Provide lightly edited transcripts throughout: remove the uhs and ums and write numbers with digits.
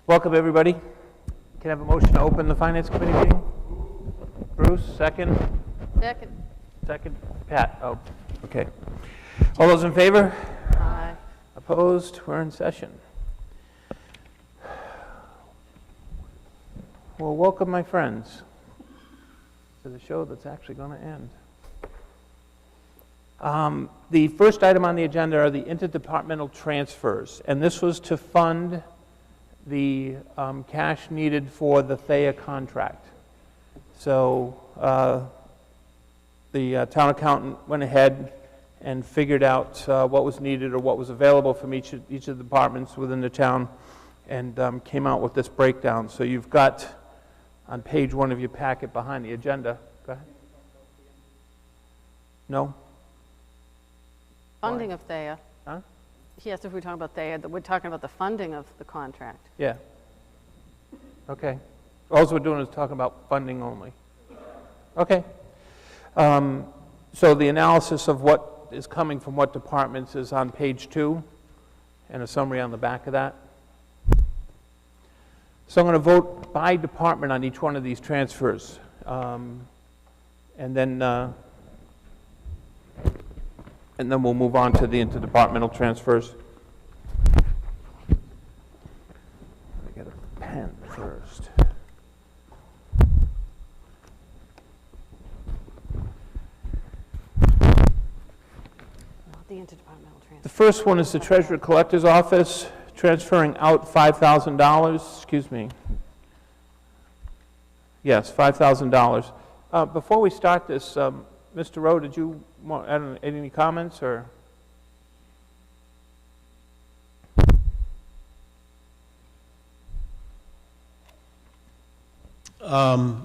Welcome, everybody. Can I have a motion to open the Finance Committee meeting? Bruce, second? Second. Second, Pat. Oh, okay. All those in favor? Aye. Opposed? We're in session. Well, welcome, my friends, to the show that's actually going to end. The first item on the agenda are the interdepartmental transfers, and this was to fund the cash needed for the Thea contract. So the town accountant went ahead and figured out what was needed or what was available from each of the departments within the town, and came out with this breakdown. So you've got on page 1 of your packet behind the agenda. Go ahead. No? Funding of Thea. Huh? Yes, if we're talking about Thea, we're talking about the funding of the contract. Yeah. Okay. All we're doing is talking about funding only. Okay. So the analysis of what is coming from what departments is on page 2, and a summary on the back of that. So I'm going to vote by department on each one of these transfers. And then we'll move on to the interdepartmental transfers. I get a pen first. The interdepartmental transfer. The first one is the Treasurer Collector's Office, transferring out $5,000. Excuse me. Yes, $5,000. Before we start this, Mr. Rowe, did you want add any comments or?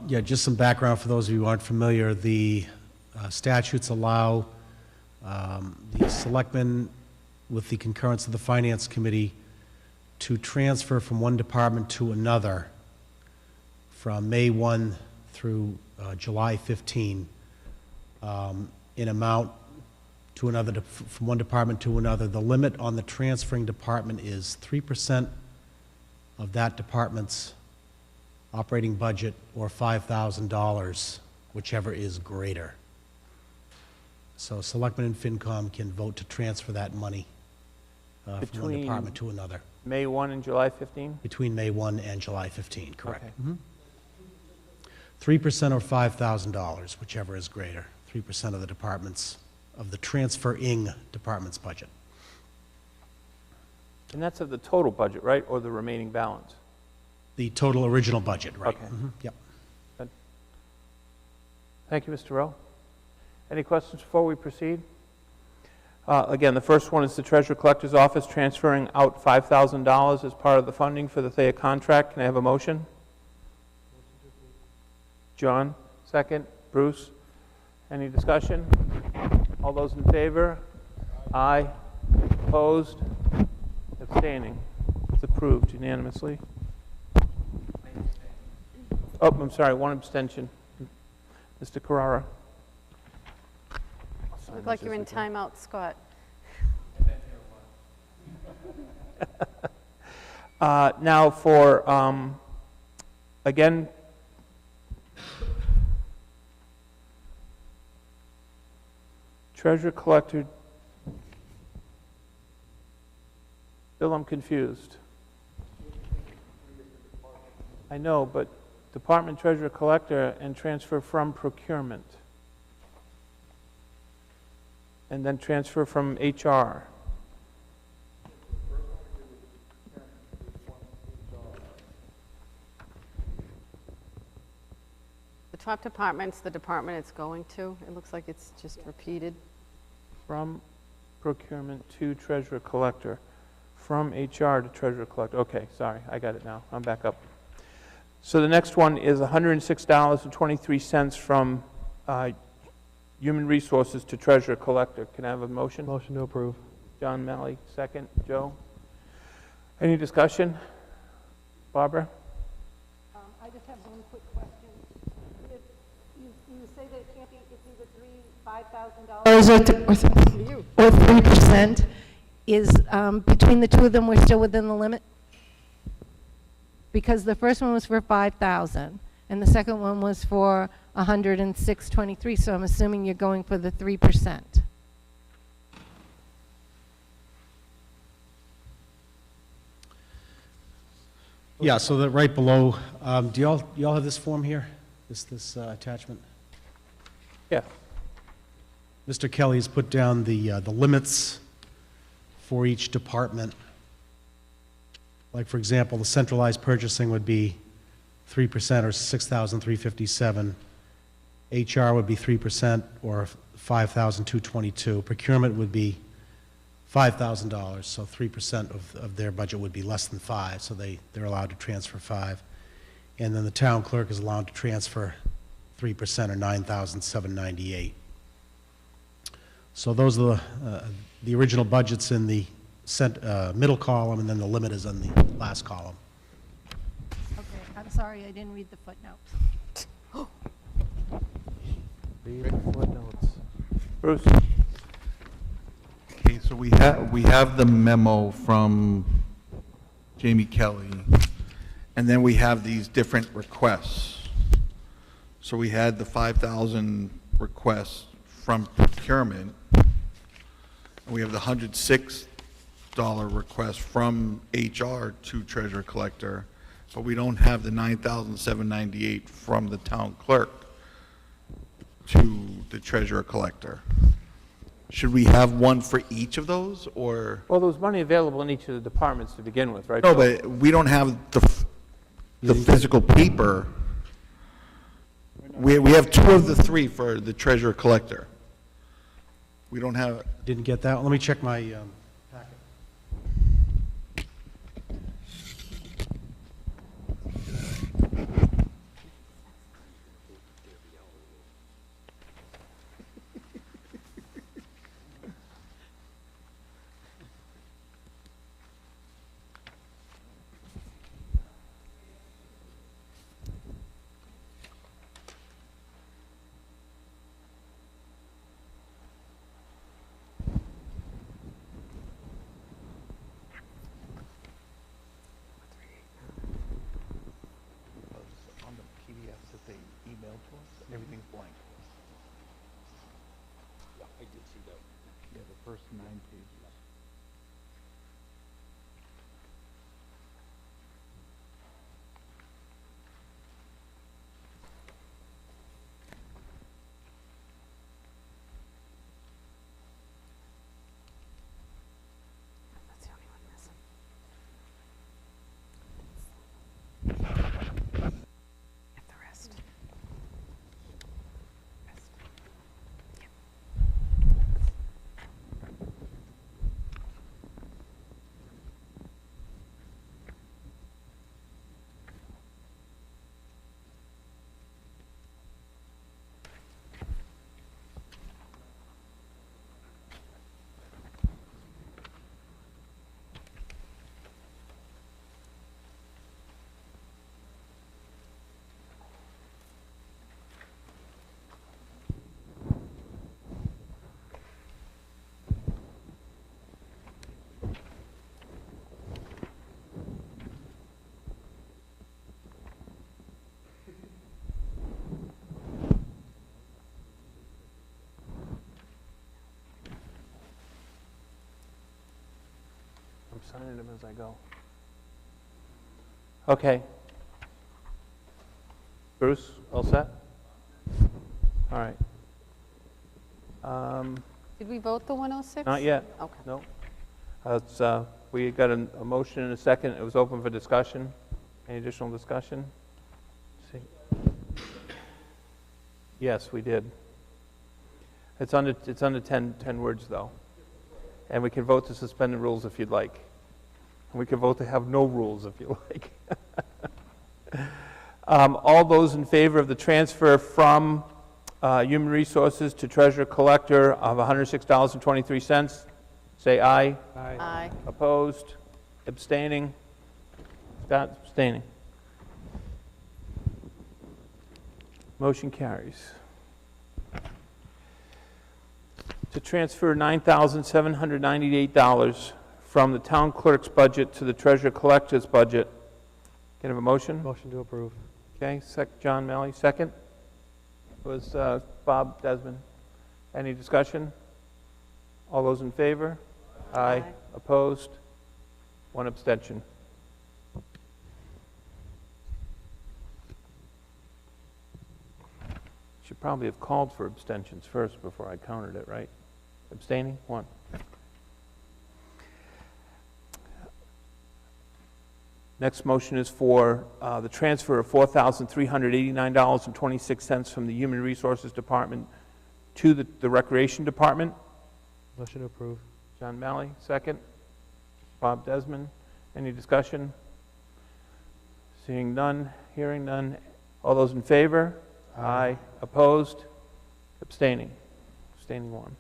Yeah, just some background for those of you who aren't familiar. The statutes allow the selectmen, with the concurrence of the Finance Committee, to transfer from one department to another from May 1 through July 15 in amount to another, from one department to another. The limit on the transferring department is 3% of that department's operating budget, or $5,000, whichever is greater. So Selectmen and FinCom can vote to transfer that money from one department to another. May 1 and July 15? Between May 1 and July 15, correct. Okay. 3% or $5,000, whichever is greater. 3% of the department's, of the transferring department's budget. And that's of the total budget, right, or the remaining balance? The total original budget, right. Okay. Yep. Good. Thank you, Mr. Rowe. Any questions before we proceed? Again, the first one is the Treasurer Collector's Office transferring out $5,000 as part of the funding for the Thea contract. Can I have a motion? John, second. Bruce, any discussion? All those in favor? Aye. Opposed? Abstaining? It's approved unanimously. Oh, I'm sorry, one abstention. Mr. Carrara. Look like you're in timeout, Scott. Now for, again, Treasurer Collector. Bill, I'm confused. I know, but Department Treasurer Collector and transfer from procurement. And then transfer from HR. The top department's the department it's going to. It looks like it's just repeated. From procurement to Treasurer Collector. From HR to Treasurer Collector. Okay, sorry, I got it now. I'm back up. So the next one is $106.23 from Human Resources to Treasurer Collector. Can I have a motion? Motion to approve. John Malley, second. Joe? Any discussion? Barbara? I just have one quick question. If you say that it can't be, it's either $5,000 or 3%, is between the two of them, we're still within the limit? because the first one was for 5,000, and the second one was for 106.23, so I'm assuming you're going for the 3%. Yeah, so that right below, do y'all have this form here? This attachment? Yeah. Mr. Kelly has put down the limits for each department. Like, for example, the centralized purchasing would be 3% or 6,357. HR would be 3% or 5,222. Procurement would be $5,000, so 3% of their budget would be less than 5, so they're allowed to transfer 5. And then the town clerk is allowed to transfer 3% or 9,798. So those are the original budgets in the middle column, and then the limit is in the last column. Okay, I'm sorry, I didn't read the footnotes. Read the footnotes. Bruce? Okay, so we have the memo from Jamie Kelly, and then we have these different requests. So we had the 5,000 requests from procurement, and we have the $106 request from HR to treasurer collector, but we don't have the 9,798 from the town clerk to the treasurer collector. Should we have one for each of those, or? Well, there was money available in each of the departments to begin with, right? No, Bill? but we don't have the physical paper. We have 2 of the 3 for the treasurer collector. We don't have, Didn't get that? Let me check my packet. on the PDFs that they emailed to us, everything's blank. Yeah, I did see that. Yeah, the first 9 pages. That's the only one missing. Get the rest. I'm signing them as I go. Okay. Bruce, all set? All right. Did we vote the 106? Not yet. Okay. No. We got a motion and a second. It was open for discussion. Any additional discussion? See. Yes, we did. It's under 10 words, though. And we can vote to suspend the rules if you'd like. And we can vote to have no rules if you like. All those in favor of the transfer from Human Resources to Treasurer Collector of $106.23, say aye. Aye. Opposed? Abstaining? Scott, abstaining. Motion carries. To transfer $9,798 from the town clerk's budget to the treasurer collector's budget, Can I have a motion? Motion to approve. Okay, John Malley, second. Was Bob Desmond. Any discussion? All those in favor? Aye. Opposed? One abstention. Should probably have called for abstentions first before I counted it, right? Abstaining? One. Next motion is for the transfer of $4,389.26 from the Human Resources Department to the Recreation Department. Motion to approve. John Malley, second. Bob Desmond. Any discussion? Seeing none, hearing none. All those in favor? Aye. Opposed? Abstaining? Abstaining one.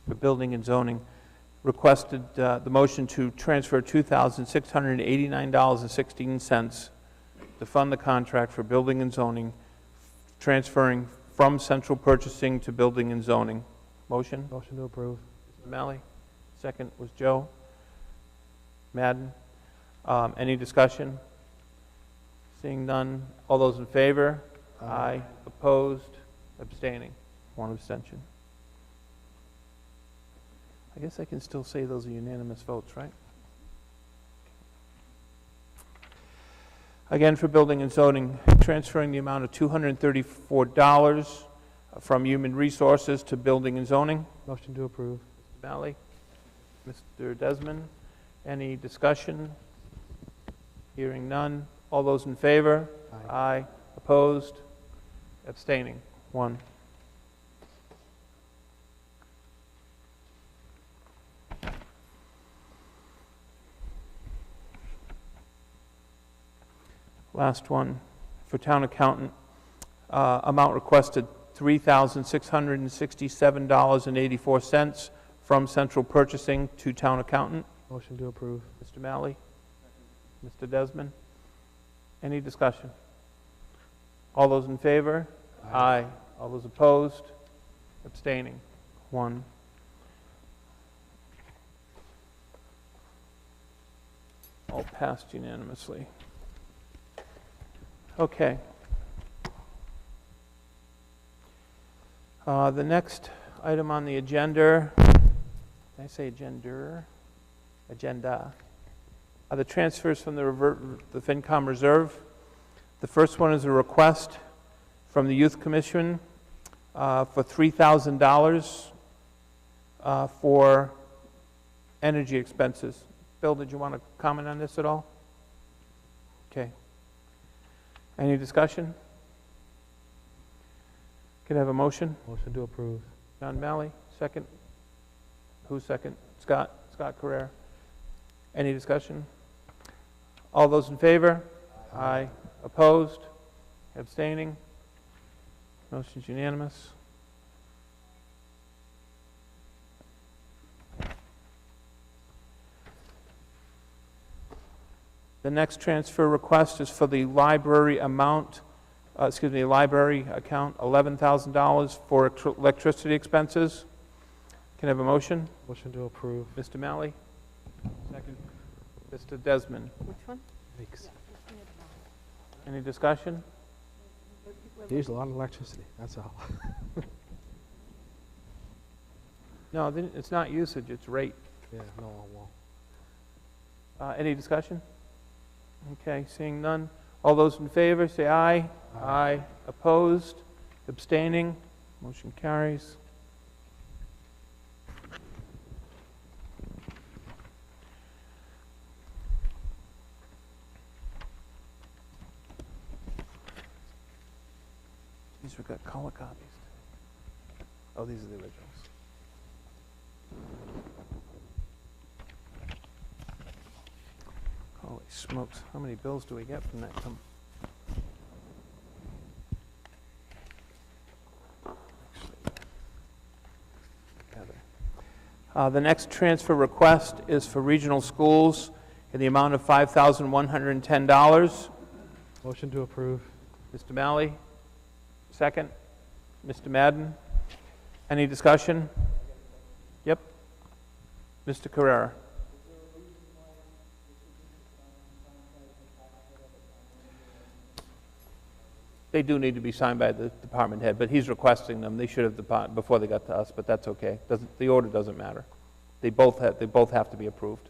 For Building and Zoning, requested the motion to transfer $2,689.16 to fund the contract for Building and Zoning, transferring from central purchasing to Building and Zoning. Motion? Motion to approve. Mr. Malley. Second was Joe. Madden. Any discussion? Seeing none. All those in favor? Aye. Opposed? Abstaining? One abstention. I guess I can still say those are unanimous votes, right? Again, for Building and Zoning, transferring the amount of $234 from Human Resources to Building and Zoning. Motion to approve. Mr. Malley, Mr. Desmond, any discussion? Hearing none. All those in favor? Aye. Opposed? Abstaining? One. Last one, for Town Accountant, amount requested $3,667.84 from Central Purchasing to Town Accountant. Motion to approve. Mr. Malley? Mr. Desmond? Any discussion? All those in favor? Aye. All those opposed? Abstaining? One. All passed unanimously. Okay. The next item on the agenda, did I say agenda? Agenda. Are the transfers from the FinCom Reserve. The first one is a request from the Youth Commission for $3,000 for energy expenses. Bill, did you want to comment on this at all? Okay. Any discussion? Can I have a motion? Motion to approve. John Malley, second. Who's second? Scott Carrera. Any discussion? All those in favor? Aye. Opposed? Abstaining? Motion's unanimous. The next transfer request is for the library account, $11,000 for electricity expenses. Can I have a motion? Motion to approve. Mr. Malley? Second. Mr. Desmond? Which one? Thanks. Any discussion? They use a lot of electricity, that's all. No, it's not usage, it's rate. Yeah, no, well. Any discussion? Okay, seeing none. All those in favor, say aye. Aye. Opposed? Abstaining? Motion carries. These have got color copies. Oh, these are the originals. Holy smokes, how many bills do we get from that The next transfer request is for regional schools in the amount of $5,110. Motion to approve. Mr. Malley, second. Mr. Madden, Any discussion? Yep. Mr. Carrera. They do need to be signed by the department head, but he's requesting them. They should have before they got to us, but that's okay. The order doesn't matter. They both have to be approved.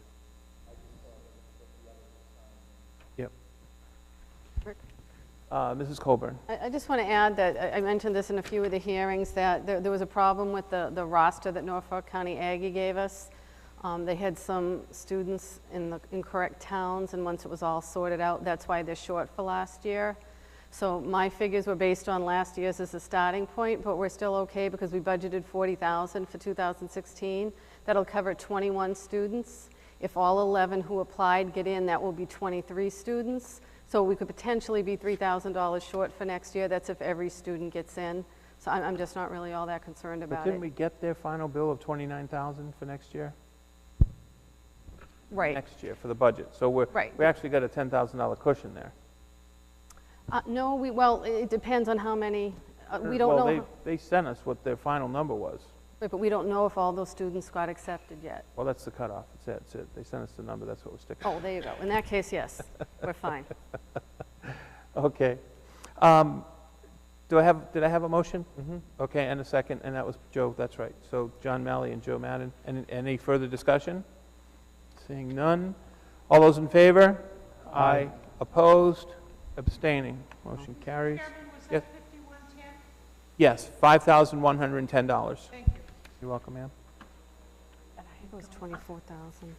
Yep. Rick? Mrs. Colburn. I just want to add that I mentioned this in a few of the hearings, that there was a problem with the roster that Norfolk County Aggie gave us. They had some students in the incorrect towns, and once it was all sorted out, that's why they're short for last year. So my figures were based on last year's as a starting point, but we're still okay because we budgeted $40,000 for 2016. That'll cover 21 students. If all 11 who applied get in, that will be 23 students. So we could potentially be $3,000 short for next year. That's if every student gets in. So I'm just not really all that concerned But about didn't it. we get their final bill of $29,000 for next year? Right. Next year for the budget. So Right. we actually got a $10,000 cushion there. No, well, it depends on how many, we don't know. Well, they sent us what their final number was. Right, but we don't know if all those students got accepted yet. Well, that's the cutoff. That's it. They sent us the number. That's what we're sticking. Oh, there you go. In that case, yes, we're fine. Okay. Did I have a motion? Okay, and a second, and that was Joe, that's right. So John Malley and Joe Madden. Any further discussion? Seeing none. All those in favor? Aye. Opposed? Abstaining? Motion carries. Yes. Yes, $5,110. Thank you. You're welcome, ma'am. I think it was 24,000.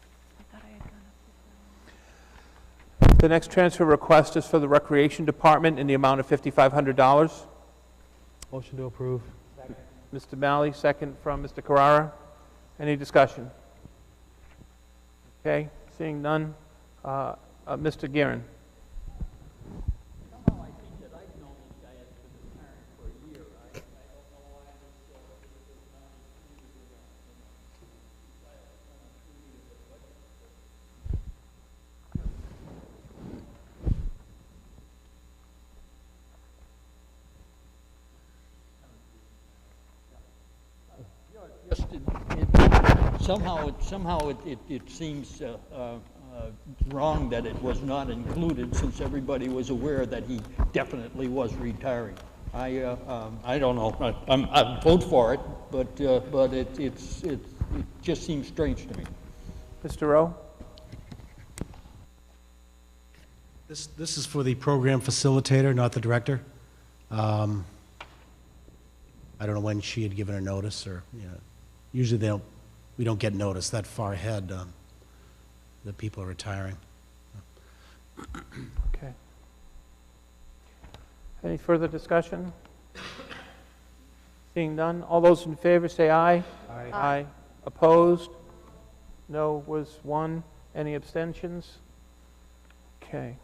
The next transfer request is for the Recreation Department in the amount of $5,500. Motion to approve. Mr. Malley, second from Mr. Carrara. Any discussion? Okay, seeing none. Mr. Guerin. Just somehow it seems wrong that it was not included, since everybody was aware that he definitely was retiring. I don't know. I'd vote for it, but it just seems strange to me. Mr. Rowe? This is for the program facilitator, not the director. I don't know when she had given her notice, or, you know, usually we don't get notice that far ahead that people are retiring. Okay. Any further discussion? Seeing none, all those in favor say aye. Aye. Aye. Opposed? No was one. Any abstentions? Okay.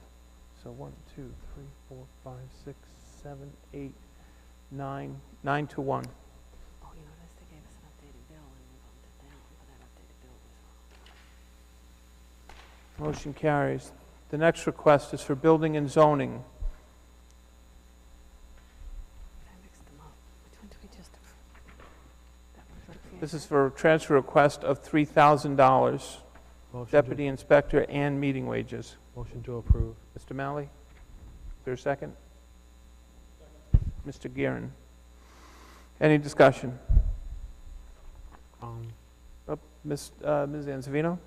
So 1, 2, 3, 4, 5, 6, 7, 8, 9. 9 to 1. Oh, you notice they gave us an updated bill and we bumped it down, but that updated bill was wrong. Motion carries. The next request is for Building and Zoning. I mixed them up. Which one did we just approve? That was right. This is for a transfer request of $3,000, Motion deputy inspector and meeting wages. Motion to approve. Mr. Malley? Is there a second? Mr. Guerin? Any discussion? Ms. Anzavino?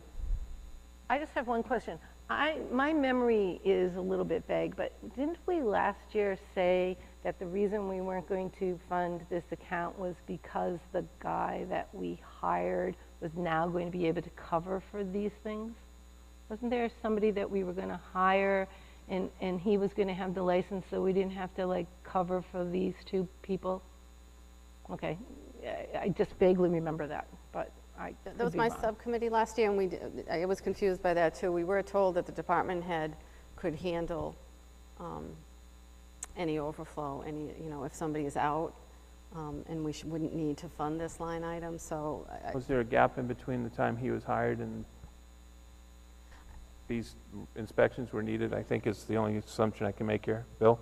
I just have one question. My memory is a little bit vague, but didn't we last year say that the reason we weren't going to fund this account was because the guy that we hired was now going to be able to cover for these things? Wasn't there somebody that we were going to hire and he was going to have the license, so we didn't have to like cover for these two people? Okay, I just vaguely remember that, but I That could was be my wrong. subcommittee last year, and I was confused by that, too. We were told that the department head could handle any overflow, if somebody is out, and we wouldn't need to fund this line item, so Was there a gap in between the time he was hired and these inspections were needed? I think is the only assumption I can make here. Bill?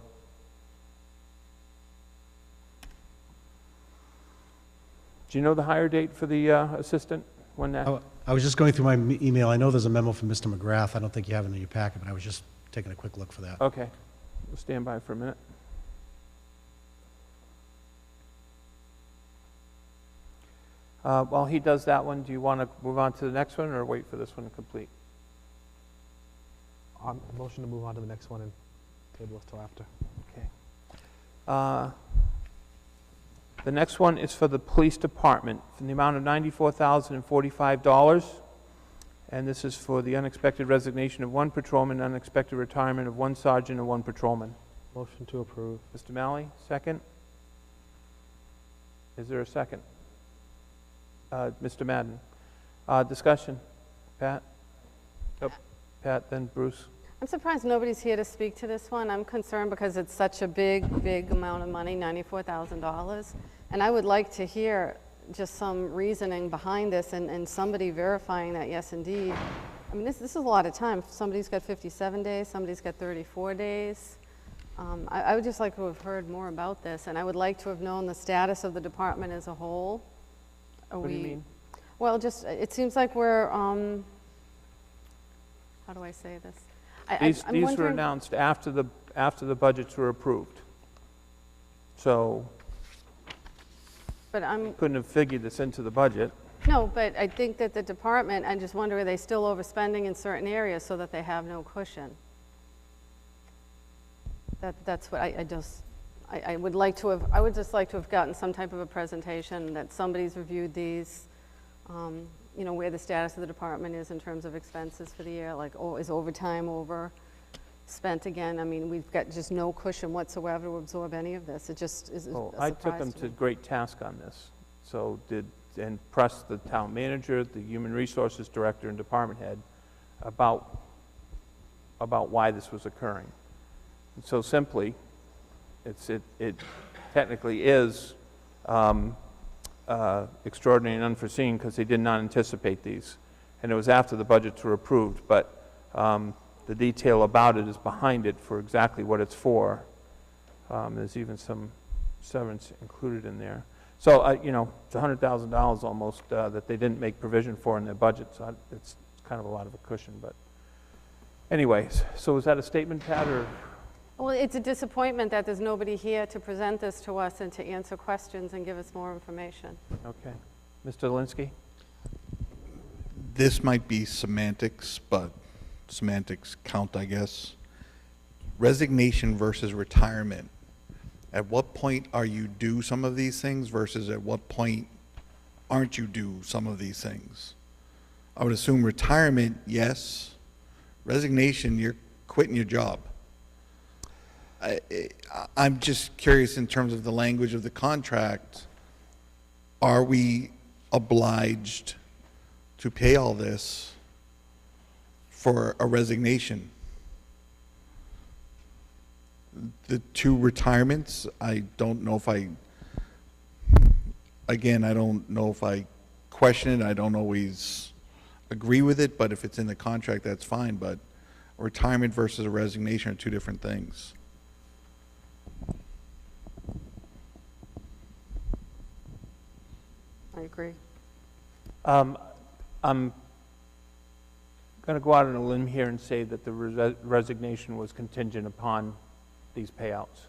Do you know the hire date for the assistant? When that, I was just going through my email. I know there's a memo from Mr. McGrath. I don't think you have it in your packet, but I was just taking a quick look for that. okay, we'll stand by for a minute. While he does that one, do you want to move on to the next one or wait for this one to complete? Motion to move on to the next one and table us till after. Okay. The next one is for the police department, in the amount of $94,045. And this is for the unexpected resignation of one patrolman, unexpected retirement of one sergeant and one patrolman. Motion to approve. Mr. Malley, second? Is there a second? Mr. Madden. Discussion? Pat? Yep. Pat, then Bruce. I'm surprised nobody's here to speak to this one. I'm concerned because it's such a big, big amount of money, $94,000. And I would like to hear just some reasoning behind this and somebody verifying that, yes, indeed. I mean, this is a lot of time. Somebody's got 57 days, somebody's got 34 days. I would just like to have heard more about this, and I would like to have known the status of the department as a whole. What do you mean? Well, just, it seems like we're, how do I say this? These I'm were wondering- announced after the budgets were approved. So But couldn't have figured this into the budget. no, but I think that the department, I just wonder, are they still overspending in certain areas so that they have no cushion? That's what I would like to have, I would just like to have gotten some type of a presentation that somebody's reviewed these, you know, where the status of the department is in terms of expenses for the year, like, oh, is overtime over spent again? I mean, we've got just no cushion whatsoever to absorb any of this. It just is a Oh, surprise I took them to to me. great task on this. So and pressed the town manager, the human resources director, and department head about why this was occurring. And so simply, it technically is extraordinary and unforeseen because they did not anticipate these. And it was after the budgets were approved, but the detail about it is behind it for exactly what it's for. There's even some severance included in there. So, you know, it's $100,000 almost that they didn't make provision for in their budget, so it's kind of a lot of a cushion, but anyways, so is that a statement, Pat, or? Well, it's a disappointment that there's nobody here to present this to us and to answer questions and give us more information. Okay. Mr. Linsky? This might be semantics, but semantics count, I guess. Resignation versus retirement. At what point are you due some of these things versus at what point aren't you due some of these things? I would assume retirement, yes. Resignation, you're quitting your job. I'm just curious in terms of the language of the contract. Are we obliged to pay all this for a resignation? The two retirements, I don't know if I don't know if I question it. I don't always agree with it, but if it's in the contract, that's fine. But a retirement versus a resignation are two different things. I agree. I'm going to go out on a limb here and say that the resignation was contingent upon these payouts.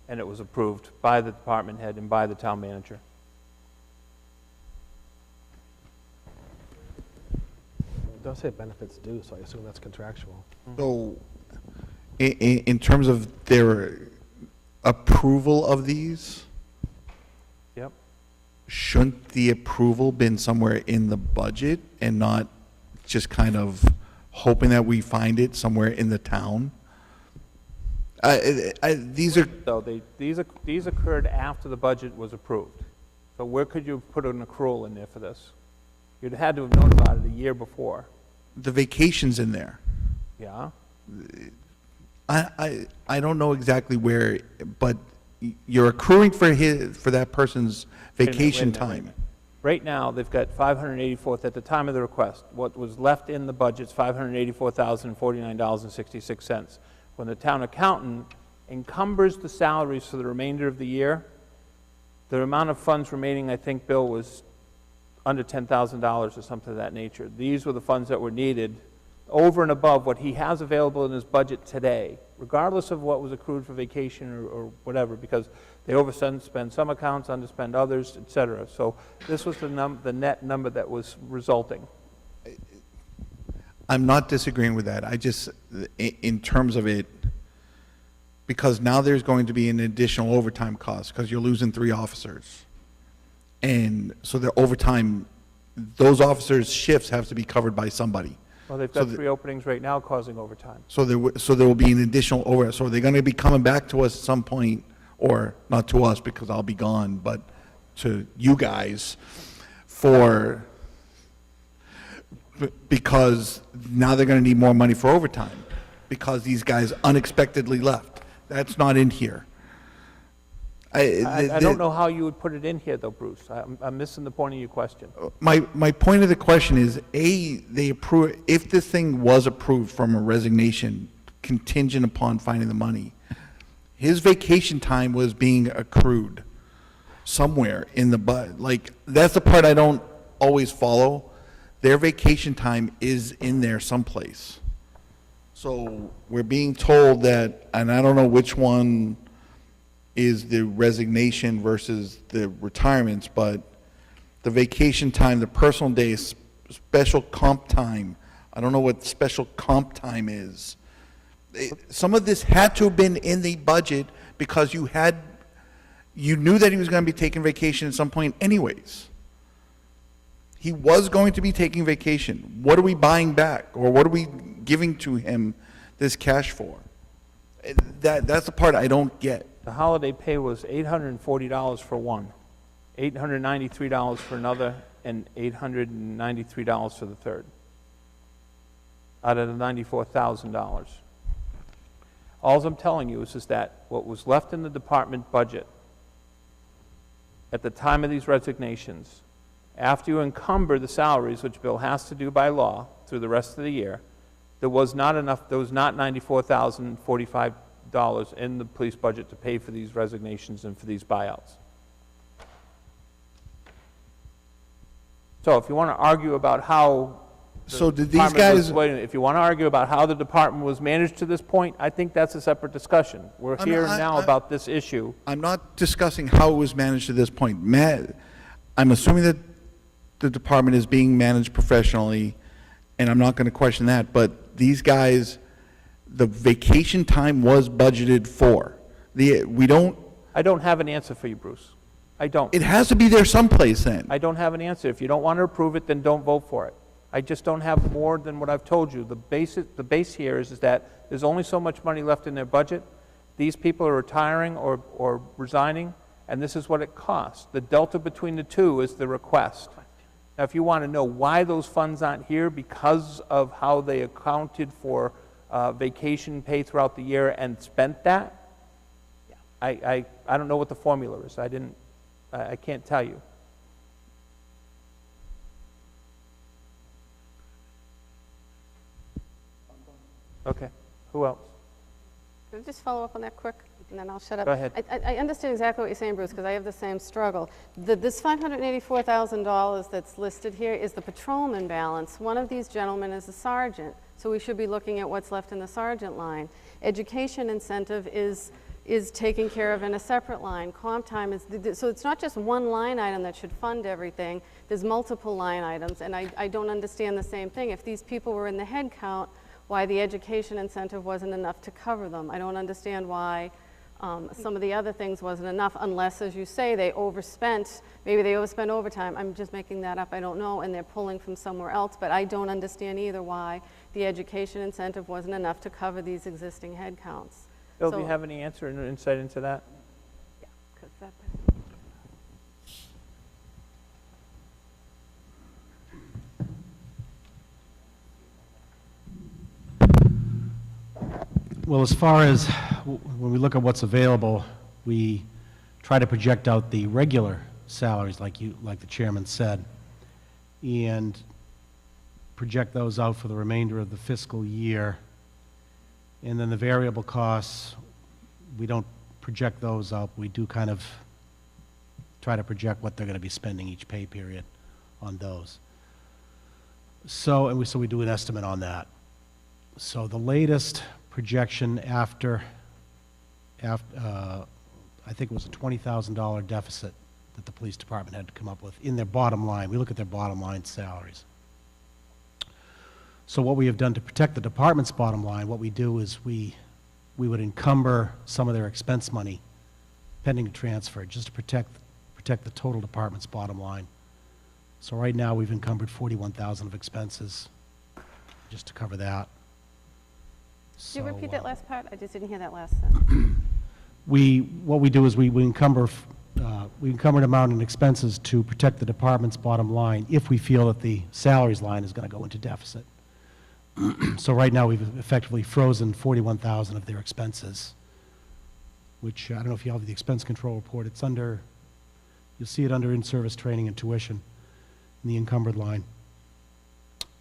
And it was approved by the department head and by the town manager. It does say benefits due, so I assume that's contractual. So, in terms of their approval of these, Yep. shouldn't the approval been somewhere in the budget and not just kind of hoping that we find it somewhere in the town? These are, So these occurred after the budget was approved. So where could you put an accrual in there for this? You'd had to have known about it a year before. the vacations in there. Yeah? I don't know exactly where, but you're accruing for that person's Wait a minute, vacation wait a minute, wait a time. minute. Right now, they've got 584, at the time of the request, what was left in the budget's $584,049.66. When the town accountant encumbers the salaries for the remainder of the year, the amount of funds remaining, I think, Bill, was under $10,000 or something of that nature. These were the funds that were needed over and above what he has available in his budget today, regardless of what was accrued for vacation or whatever, because they overspend some accounts, underspend others, et cetera. So this was the net number that was resulting. I'm not disagreeing with that. I just, in terms of it, because now there's going to be an additional overtime cost because you're losing 3 officers. And so the overtime, those officers' shifts have to be covered by somebody. Well, they've So got 3 openings right now causing overtime. So there will be an additional over, so they're going to be coming back to us at some point, or not to us because I'll be gone, but to you guys because now they're going to need more money for overtime because these guys unexpectedly left. That's not in here. I don't know how you would put it in here, though, Bruce. I'm missing the point of your question. My point of the question is, they approve, if this thing was approved from a resignation contingent upon finding the money, his vacation time was being accrued somewhere in the like, that's the part I don't always follow. Their vacation time is in there someplace. So we're being told that, and I don't know which one is the resignation versus the retirements, but the vacation time, the personal days, special comp time, I don't know what special comp time is. Some of this had to have been in the budget because you knew that he was going to be taking vacation at some point anyways. He was going to be taking vacation. What are we buying back, or what are we giving to him this cash for? That's the part I don't get. The holiday pay was $840 for one, $893 for another, and $893 for the third, out of the $94,000. All I'm telling you is that what was left in the department budget at the time of these resignations, after you encumber the salaries, which Bill has to do by law through the rest of the year, there was not enough, there was not $94,045 in the police budget to pay for these resignations and for these buyouts. So if you want to argue about how So did these department was- guys, wait a minute, if you want to argue about how the department was managed to this point, I think that's a separate discussion. We're I mean, here I- now I- about this issue. I'm not discussing how it was managed to this point. I'm assuming that the department is being managed professionally, and I'm not going to question that, but these guys, the vacation time was budgeted for. I don't have an answer for you, Bruce. I don't. It has to be there someplace then. I don't have an answer. If you don't want to approve it, then don't vote for it. I just don't have more than what I've told you. The base here is that there's only so much money left in their budget. These people are retiring or resigning, and this is what it costs. The delta between the two is the request. Now, if you want to know why those funds aren't here because of how they accounted for vacation pay throughout the year and spent that, I don't know what the formula is. I can't tell you. Okay, who else? Can I just follow up on that quick, and then I'll shut up? Go ahead. I understand exactly what you're saying, Bruce, because I have the same struggle. This $584,000 that's listed here is the patrolman balance. One of these gentlemen is a sergeant, so we should be looking at what's left in the sergeant line. Education incentive is taken care of in a separate line. Comp time is, so it's not just one line item that should fund everything. There's multiple line items, and I don't understand the same thing. If these people were in the head count, why the education incentive wasn't enough to cover them. I don't understand why some of the other things wasn't enough, unless, as you say, they overspent. Maybe they overspent overtime. I'm just making that up. I don't know, and they're pulling from somewhere else. But I don't understand either why the education incentive wasn't enough to cover these existing head counts. Bill, do So- you have any answer and insight into that? Yeah, 'cause that- Well, as far as, when we look at what's available, we try to project out the regular salaries, like the chairman said, and project those out for the remainder of the fiscal year. And then the variable costs, we don't project those out. We do kind of try to project what they're going to be spending each pay period on those. So, so we do an estimate on that. So the latest projection after I think it was a $20,000 deficit that the police department had to come up with in their bottom line. We look at their bottom line salaries. So what we have done to protect the department's bottom line, what we do is we would encumber some of their expense money pending transfer, just to protect the total department's bottom line. So right now, we've encumbered $41,000 of expenses just to cover that. Could you repeat that So, last part? I just didn't hear that last sentence. what we do is we encumber an amount in expenses to protect the department's bottom line if we feel that the salaries line is going to go into deficit. So right now, we've effectively frozen $41,000 of their expenses, which I don't know if you have the expense control report. It's under, you'll see it under in-service training and tuition in the encumbered line,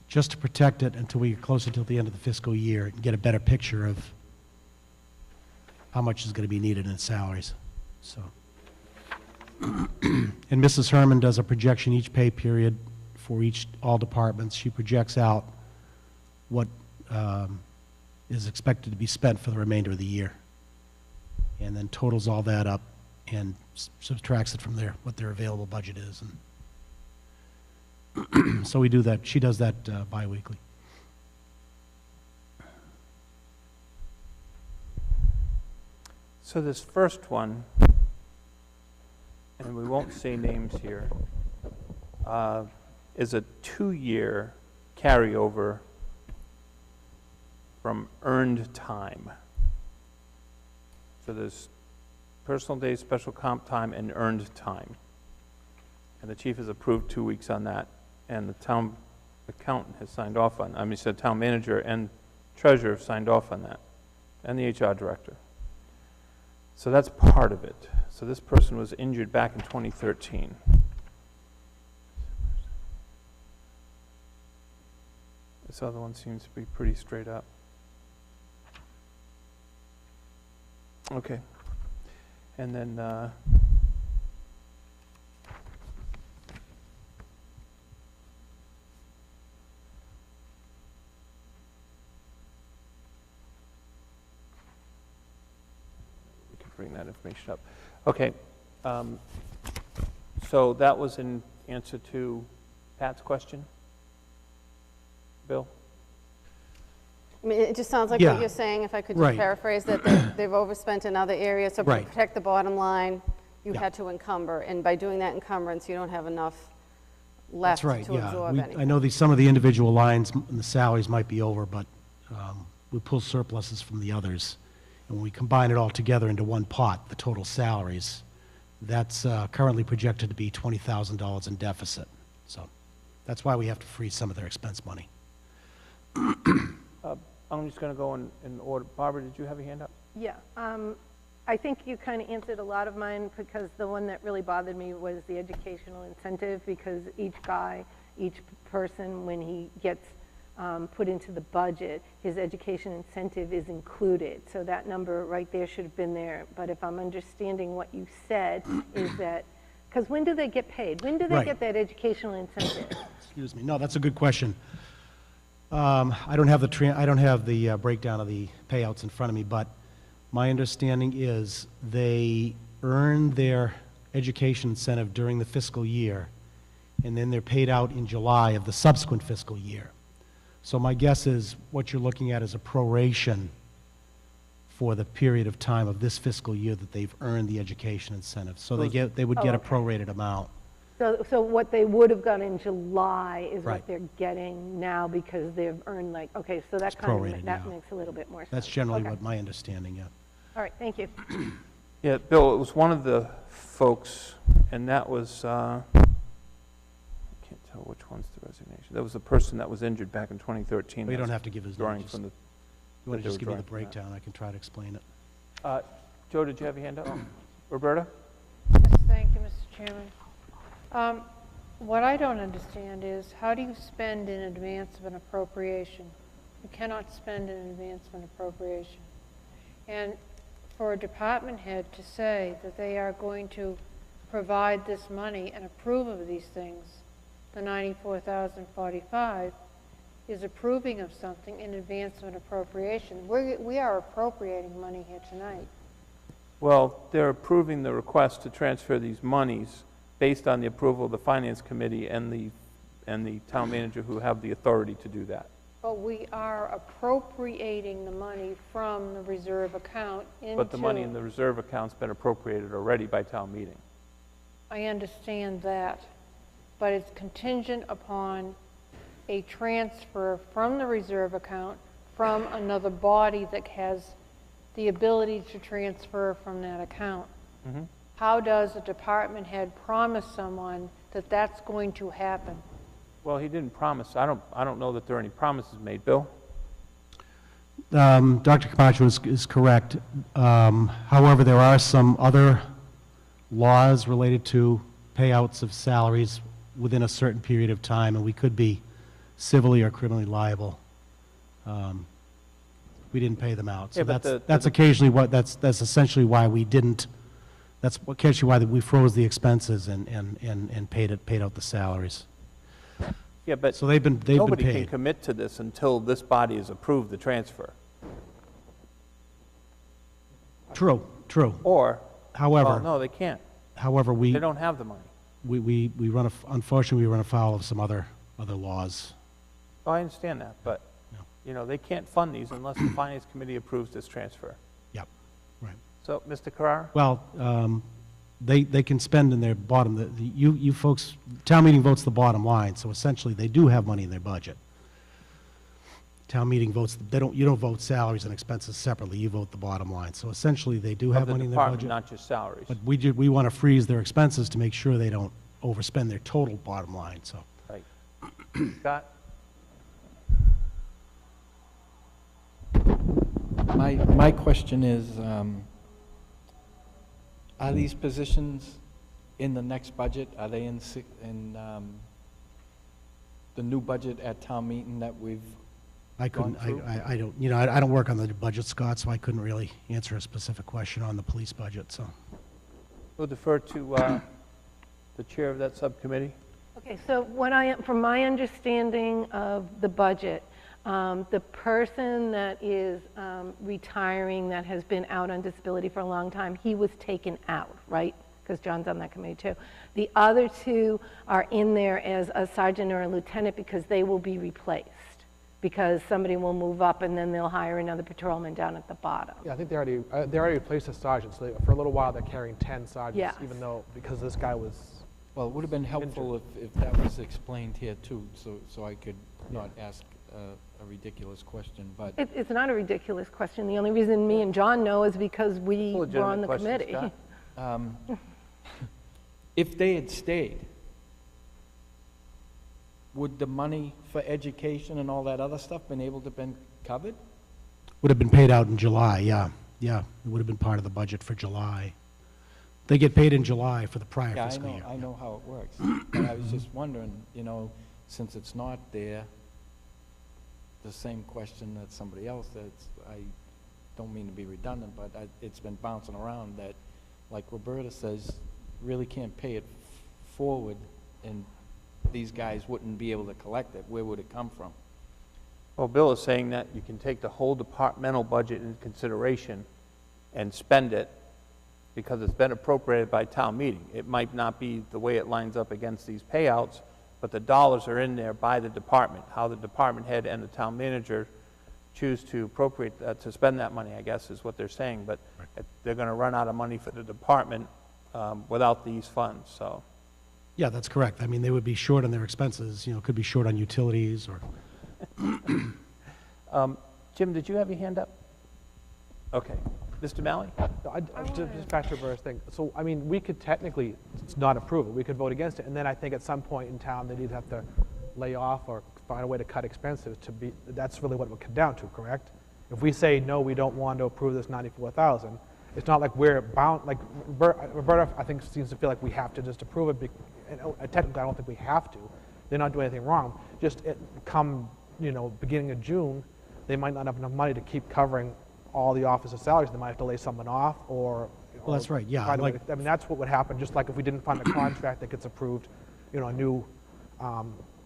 just to protect it until we get closer to the end of the fiscal year and get a better picture of how much is going to be needed in salaries. So, and Mrs. Herman does a projection each pay period for all departments. She projects out what is expected to be spent for the remainder of the year, and then totals all that up and subtracts it from what their available budget is. And so we do that. She does that bi-weekly. So this first one, and we won't say names here, is a 2-year carryover from earned time. So there's personal days, special comp time, and earned time. And the chief has approved 2 weeks on that, and the town accountant has signed off on, the town manager and treasurer have signed off on that, and the HR director. So that's part of it. So this person was injured back in 2013. This other one seems to be pretty straight up. Okay. And then, we can bring that information up. Okay. So that was in answer to Pat's question? Bill? I mean, it just sounds like Yeah. what you're saying, if I could just Right. paraphrase, that they've overspent in other areas, so to Right. protect the bottom line, you Yeah. had to encumber, and by doing that encumbrance, you don't have enough left That's to right, yeah. absorb anything. I know some of the individual lines and the salaries might be over, but we pull surpluses from the others. And when we combine it all together into one pot, the total salaries, that's currently projected to be $20,000 in deficit. So that's why we have to freeze some of their expense money. I'm just going to go in order. Barbara, did you have a hand up? Yeah, I think you kind of answered a lot of mine, because the one that really bothered me was the educational incentive, because each person, when he gets put into the budget, his education incentive is included. So that number right there should have been there. But if I'm understanding what you said, is that, because when do they get paid? When do they Right. get that educational incentive? Excuse me. No, that's a good question. I don't have the breakdown of the payouts in front of me, but my understanding is they earn their education incentive during the fiscal year, and then they're paid out in July of the subsequent fiscal year. So my guess is what you're looking at is a proration for the period of time of this fiscal year that they've earned the education incentive. So they would get a okay. prorated amount. So what they would have got in July is Right. what they're getting now, because they've earned okay, so that It's kind prorated of, that now. makes a little bit more sense. That's generally Okay. what my understanding, yeah. All right, thank you. Yeah, Bill, it was one of the folks, and that was, I can't tell which one's the resignation. That was the person that was injured back in 2013. Well, you That's don't have to give his drawing name. from the, You want that to they just were give me the drawing from that. breakdown, I can try to explain it. Joe, did you have your hand up? Roberta? Yes, thank you, Mr. Chairman. What I don't understand is, how do you spend in advance of an appropriation? You cannot spend in advance of an appropriation. And for a department head to say that they are going to provide this money and approve of these things, the 94,045 is approving of something in advance of an appropriation. We are appropriating money here tonight. Well, they're approving the request to transfer these monies based on the approval of the Finance Committee and the town manager who have the authority to do that. But we are appropriating the money from the reserve account into... But the money in the reserve account's been appropriated already by town meeting. I understand that, but it's contingent upon a transfer from the reserve account from another body that has the ability to transfer from that account. How does a department head promise someone that that's going to happen? Well, he didn't promise. I don't know that there are any promises made. Bill? Dr. Camacho is correct. However, there are some other laws related to payouts of salaries within a certain period of time, and we could be civilly or criminally liable. We didn't pay them out. So Yeah, but that's occasionally that's essentially why we didn't. That's occasionally why we froze the expenses and paid out the salaries. Yeah, but So they've been nobody can paid. commit to this until this body has approved the transfer. True. Or, However, well, no, they can't. however, They don't have the money. we run unfortunately we run afoul of some other laws. Oh, I understand that, but, you know, they can't fund these unless the Finance Committee approves this transfer. Yep. Right. So, Mr. Carrara? Well, they can spend in their bottom, you folks, town meeting votes the bottom line, so essentially they do have money in their budget. Town meeting votes, you don't vote salaries and expenses separately, you vote the bottom line. So essentially they do have Of the money in their department, budget. not just salaries. But we want to freeze their expenses to make sure they don't overspend their total bottom line, so. Right. Scott? My question is, are these positions in the next budget? Are they in the new budget at town meeting that we've I couldn't, gone through? I don't, you know, I don't work on the budget, Scott, so I couldn't really answer a specific question on the police budget, so. We'll defer to the chair of that subcommittee. Okay, so from my understanding of the budget, the person that is retiring, that has been out on disability for a long time, he was taken out, right? Because John's on that committee too. The other two are in there as a sergeant or a lieutenant because they will be replaced. Because somebody will move up and then they'll hire another patrolman down at the bottom. Yeah, I think they already replaced the sergeant, so for a little while they're carrying 10 sergeants, Yes. even though, because this guy was, Well, it would have been helpful if that was explained here too, so I could not ask a ridiculous question, but It's not a ridiculous question. The only reason me and John know is because we were on the Legitimate question, committee. Scott. if they had stayed, would the money for education and all that other stuff been able to been covered? Would have been paid out in July, yeah. Yeah, it would have been part of the budget for July. They get paid in July for the prior Yeah, fiscal year. I know how it works. But I was just wondering, you know, since it's not there, the same question that somebody else, I don't mean to be redundant, but it's been bouncing around that, like Roberta says, really can't pay it forward, and these guys wouldn't be able to collect it. Where would it come from? Well, Bill is saying that you can take the whole departmental budget into consideration and spend it because it's been appropriated by town meeting. It might not be the way it lines up against these payouts, but the dollars are in there by the department. How the department head and the town manager choose to appropriate, to spend that money, I guess, is what they're saying. But they're going to run out of money for the department without these funds, so. Yeah, that's correct. I mean, they would be short on their expenses, you know, could be short on utilities or, Jim, did you have your hand up? Okay. Mr. Malley? just back to Roberta's thing. So, I mean, we could technically not approve it. We could vote against it, and then I think at some point in town, they'd either have to lay off or find a way to cut expenses that's really what it would come down to, correct? If we say, no, we don't want to approve this 94,000, it's not like we're bound, like Roberta, I think, seems to feel like we have to just approve it, and technically, I don't think we have to. They're not doing anything wrong. Just come, you know, beginning of June, they might not have enough money to keep covering all the officer salaries. They might have to lay someone off, or or that's right, yeah, find a way like- to- I mean, that's what would happen, just like if we didn't fund a contract that gets approved, a new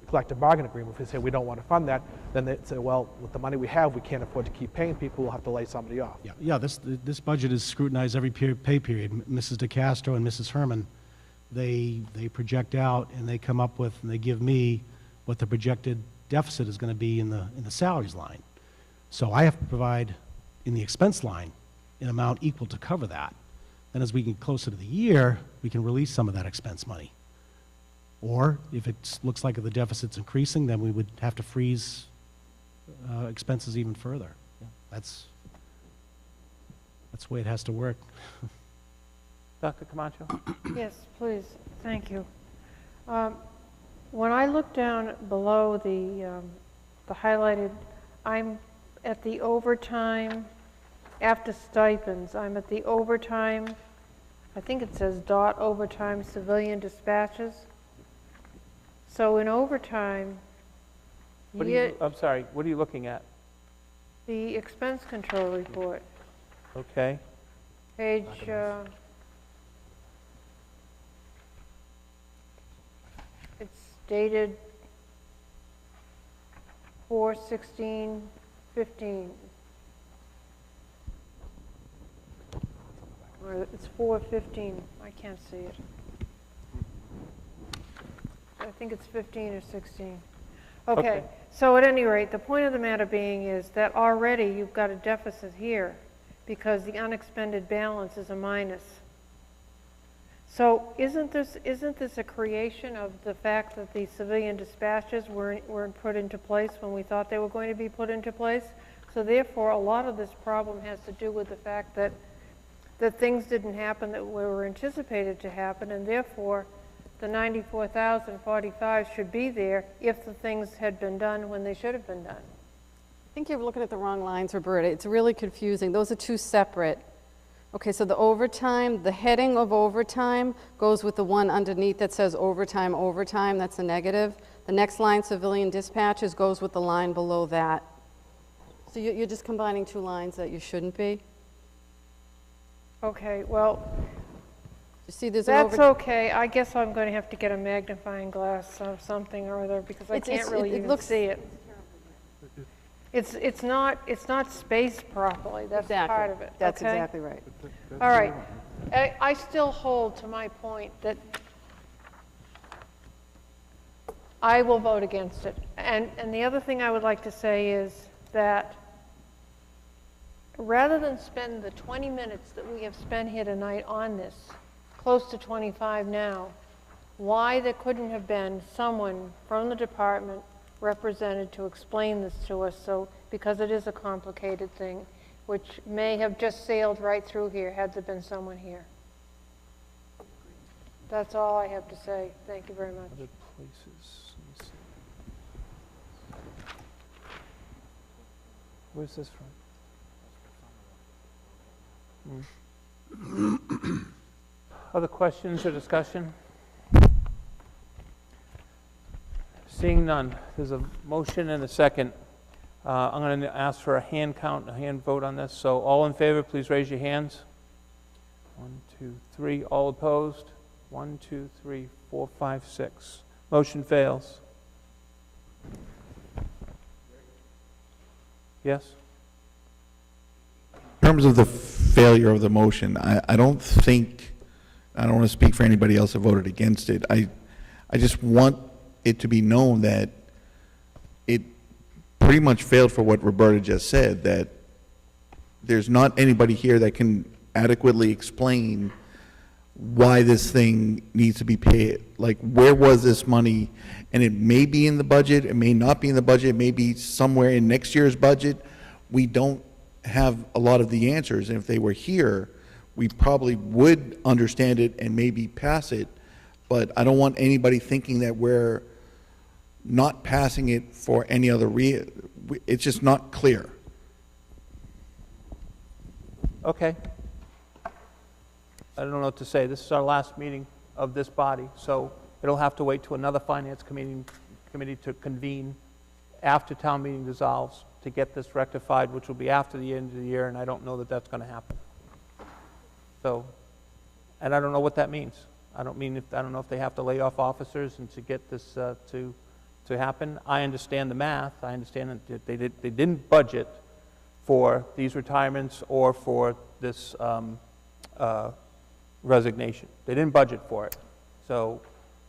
collective bargain agreement. If we say we don't want to fund that, then they say, well, with the money we have, we can't afford to keep paying people, we'll have to lay somebody off. Yeah, this budget is scrutinized every pay period. Mrs. DeCastro and Mrs. Herman, they project out and they come up with, and they give me what the projected deficit is going to be in the salaries line. So I have to provide in the expense line an amount equal to cover that. And as we get closer to the year, we can release some of that expense money. Or if it looks like the deficit's increasing, then we would have to freeze expenses even further. That's the way it has to work. Dr. Camacho? Yes, please, thank you. When I look down below the highlighted, I'm at the overtime, after stipends, I'm at the overtime, I think it says dot overtime civilian dispatches. So in overtime, I'm sorry, what are you looking at? the expense control report, Okay, page, it's dated 4/16/15. Or it's 4/15, I can't see it. I think it's 15 or 16. Okay, Okay. so at any rate, the point of the matter being is that already you've got a deficit here because the unexpended balance is a minus. So isn't this a creation of the fact that the civilian dispatches weren't put into place when we thought they were going to be put into place? So therefore, a lot of this problem has to do with the fact that things didn't happen that were anticipated to happen, and therefore the 94,045 should be there if the things had been done when they should have been done. I think you're looking at the wrong lines, Roberta. It's really confusing. Those are two separate. Okay, so the overtime, the heading of overtime goes with the one underneath that says overtime, overtime. That's a negative. The next line, civilian dispatches, goes with the line below that. So you're just combining two lines that you shouldn't be. Okay, well, You see, there's an that's okay. I guess I'm going to have to get a magnifying glass or something or other because I can't really even see it. It's not spaced properly. That's Exactly. part of it. That's okay? exactly right. All right. I still hold to my point that I will vote against it. And the other thing I would like to say is that rather than spend the 20 minutes that we have spent here tonight on this, close to 25 now, why there couldn't have been someone from the department represented to explain this to us, so because it is a complicated thing, which may have just sailed right through here had there been someone here. That's all I have to say. Thank you very much. other places, let me see. Where's this from? Other questions or discussion? Seeing none, there's a motion and a second. I'm going to ask for a hand count, a hand vote on this. So all in favor, please raise your hands. 1, 2, 3. All opposed? 1, 2, 3, 4, 5, 6. Motion fails. Yes? In terms of the failure of the motion, I don't think, I don't want to speak for anybody else that voted against it. I just want it to be known that it pretty much failed for what Roberta just said, that there's not anybody here that can adequately explain why this thing needs to be paid. Like, where was this money? And it may be in the budget, it may not be in the budget, it may be somewhere in next year's budget. We don't have a lot of the answers, and if they were here, we probably would understand it and maybe pass it, but I don't want anybody thinking that we're not passing it for any other it's just not clear. Okay. I don't know what to say. This is our last meeting of this body, so it'll have to wait to another finance committee to convene after town meeting dissolves to get this rectified, which will be after the end of the year, and I don't know that that's going to happen. So And I don't know what that means. I don't know if they have to lay off officers and to get this to happen. I understand the math. I understand that they didn't budget for these retirements or for this resignation. They didn't budget for it. So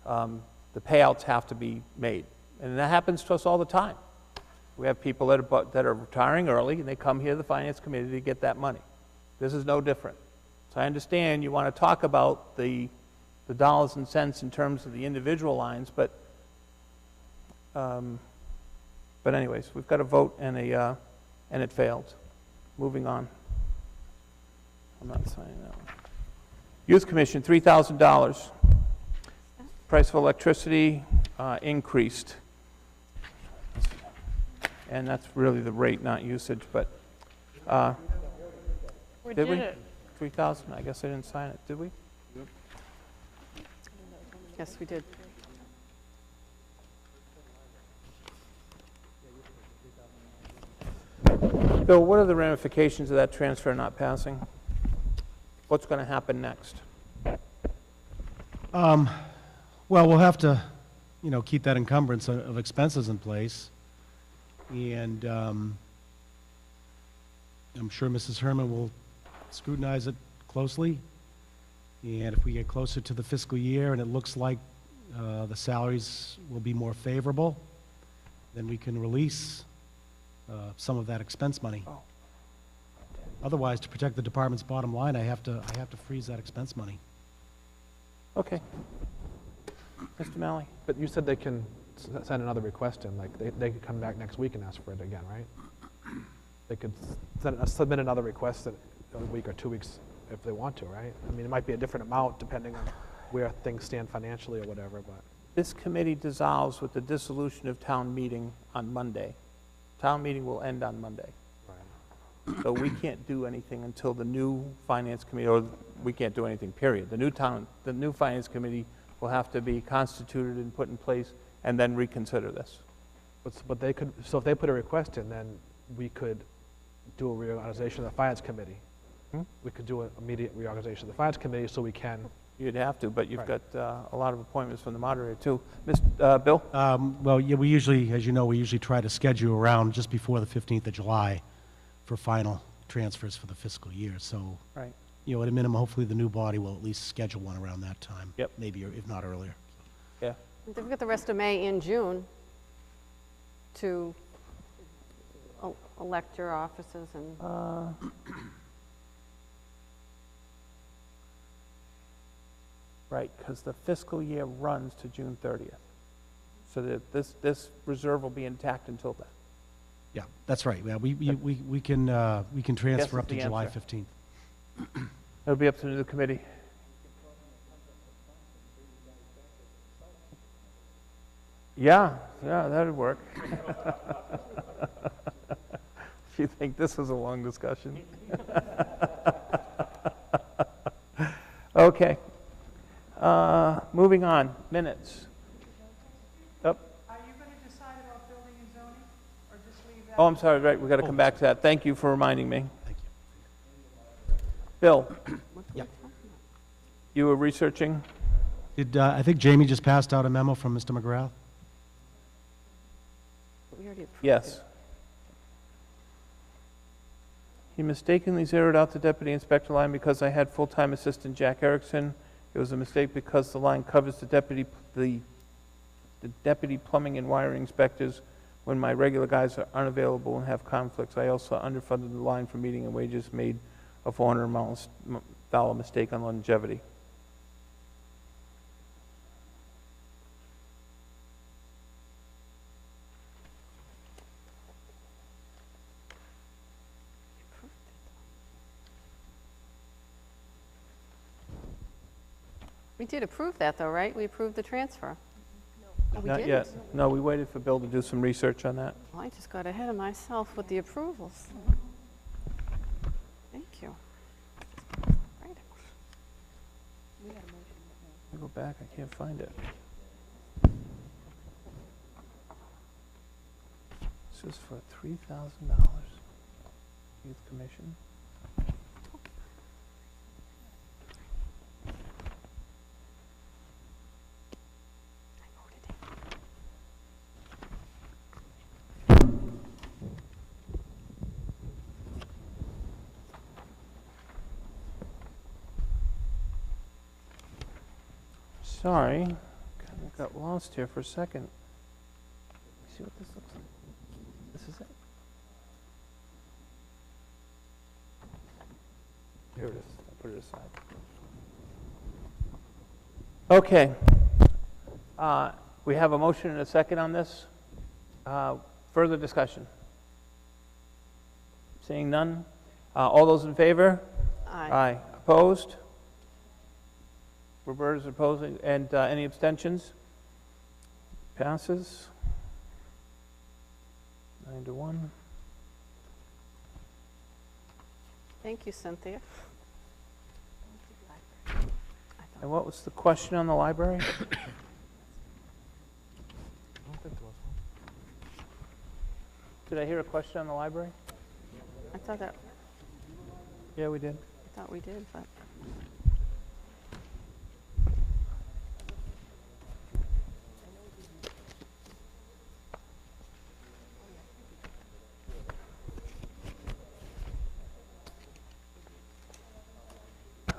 the payouts have to be made. And that happens to us all the time. We have people that are retiring early, and they come here to the Finance Committee to get that money. This is no different. So I understand you want to talk about the dollars and cents in terms of the individual lines, but anyways, we've got a vote and it failed. Moving on. I'm not signing that one. Youth Commission, $3,000. Price of electricity increased. And that's really the rate, not usage, but, We did we? did it. 3,000, I guess I didn't sign it, did we? Yes, we did. Bill, what are the ramifications of that transfer not passing? What's going to happen next? Well, we'll have to, keep that encumbrance of expenses in place. And I'm sure Mrs. Herman will scrutinize it closely. And if we get closer to the fiscal year and it looks like the salaries will be more favorable, then we can release some of that expense money. Oh. Otherwise, to protect the department's bottom line, I have to freeze that expense money. Okay. Mr. Malley? But you said they can send another request in, like, they could come back next week and ask for it again, right? They could submit another request in a week or 2 weeks if they want to, right? I mean, it might be a different amount depending on where things stand financially or whatever, but. This committee dissolves with the dissolution of town meeting on Monday. Town meeting will end on Monday. So we can't do anything until the new finance committee, or we can't do anything, period. The new finance committee will have to be constituted and put in place and then reconsider this. But they could, so if they put a request in, then we could do a reorganization of the finance committee. We could do an immediate reorganization of the finance committee so we can. You'd have to, but you've Right. got a lot of appointments from the moderator too. Bill? Well, yeah, we usually, as you know, we usually try to schedule around just before the 15th of July for final transfers for the fiscal year. So, Right. at a minimum, hopefully the new body will at least schedule one around that time. Yep. Maybe, if not earlier. Yeah. They've got the rest of May and June to elect your officers and, Right, because the fiscal year runs to June 30th. So that this reserve will be intact until then. Yeah, that's right. Yeah, we can transfer is up to the July answer. 15th. It'll be up to the committee. Yeah, that'd work. If you think this was a long discussion. Okay. Moving on, minutes. Yep. Are you going to decide about building and zoning, or just leave that? Oh, I'm sorry, right, we got to come back to that. Thank you for reminding me. Thank you. Bill? Yep. You were researching? I think Jamie just passed out a memo from Mr. McGrath. we already approved it. Yes. He mistakenly zeroed out the deputy inspector line because I had full-time assistant Jack Erickson. It was a mistake because the line covers the deputy plumbing and wiring inspectors when my regular guys are unavailable and have conflicts. I also underfunded the line for meeting and wages, made a $400 mistake on longevity. We did approve that, though, right? We approved the transfer. No, we Not didn't. yet. No, we waited for Bill to do some research on that. Well, I just got ahead of myself with the approvals. Thank you. Right. Let me go back, I can't find it. This is for $3,000. Youth Commission. Sorry, kind of got lost here for a second. See what this looks like. This is it. Here it is. I'll put it aside. Okay. We have a motion and a second on this. Further discussion? Seeing none? All those in favor? Aye. Opposed? Roberta's opposing. And any abstentions? Passes. 9-1. Thank you, Cynthia. And what was the question on the library? I don't think there was one. Did I hear a question on the library? I thought Yeah, we did. we did, but.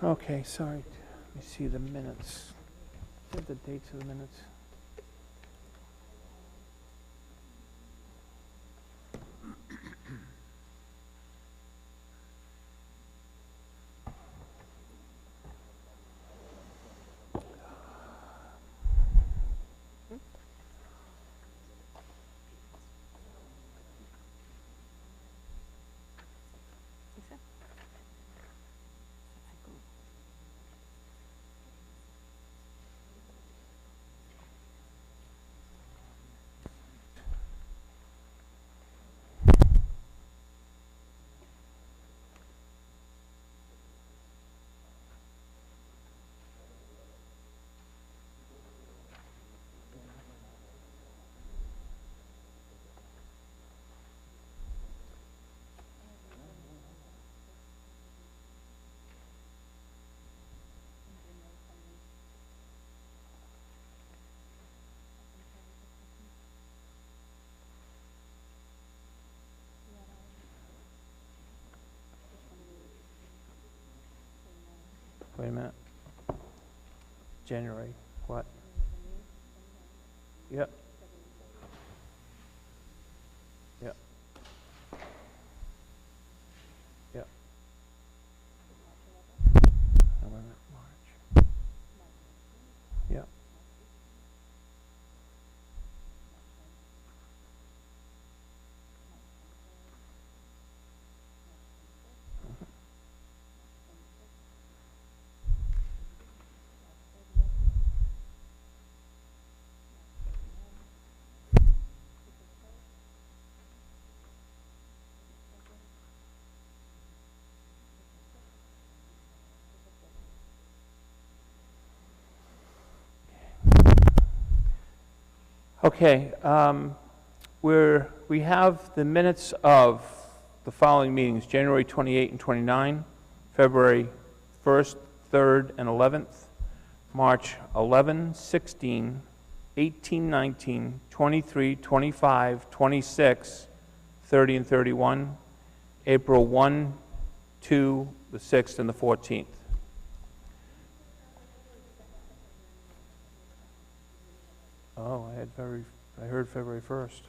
Okay, sorry. Let me see the minutes. What are the dates of the minutes? Wait a minute. January, what? Yep. Yep. Yep. November, March. Yep. Okay, we have the minutes of the following meetings: January 28 and 29, February 1st, 3rd, and 11th, March 11, 16, 18, 19, 23, 25, 26, 30, and 31, April 1, 2, the 6th, and the 14th. Oh, I heard February 1st.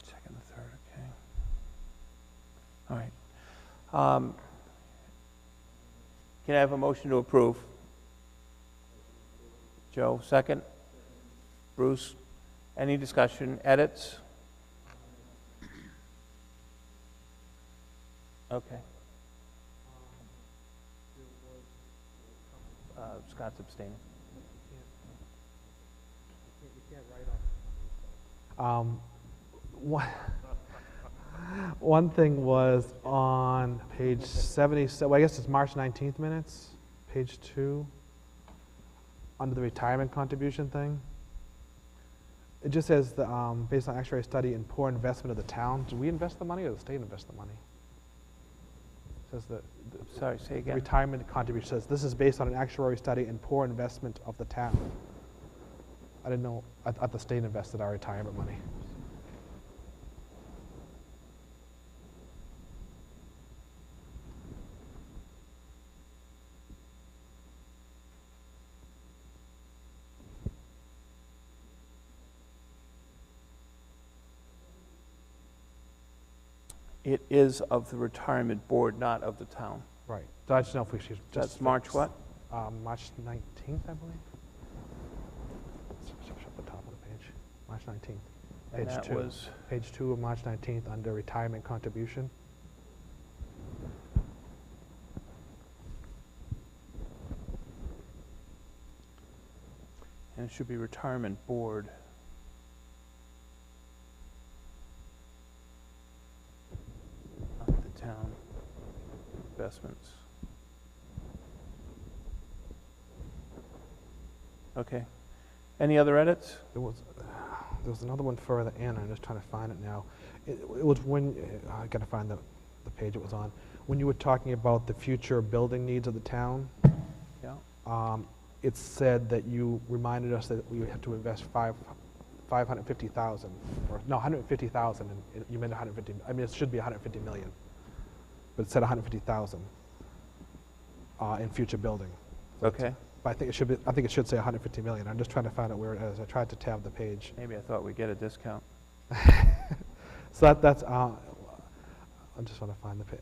Second, the 3rd, okay. All right. Can I have a motion to approve? Joe, second. Bruce, any discussion, edits? Okay. Scott's abstaining. One thing was on page 77, well, I guess it's March 19th minutes, page 2, under the retirement contribution thing. It just says, based on actuary study and poor investment of the town. Do we invest the money or the state invest the money? It says Sorry, say the again. retirement contribution says, this is based on an actuary study and poor investment of the town. I didn't know, I thought the state invested our retirement money. It is of the retirement board, not of the town. Right. So I just know if we should just. That's March what? March 19th, I believe. Up at the top of the page. March 19th. And Page that 2. was, Page 2 of March 19th, under retirement contribution. and it should be retirement board. Not the town investments. Okay. Any other edits? There was another one further in, I'm just trying to find it now. It was when, I gotta find the page it was on. When you were talking about the future building needs of the town, Yeah. it said that you reminded us that we have to invest 550,000, or no, 150,000, and you meant 150, I mean, it should be 150 million, but it said 150,000 in future building. Okay. But I think it should say 150 million. I'm just trying to find out where it is. I tried to tab the page. Maybe I thought we'd get a discount. So that's, I just want to find the page.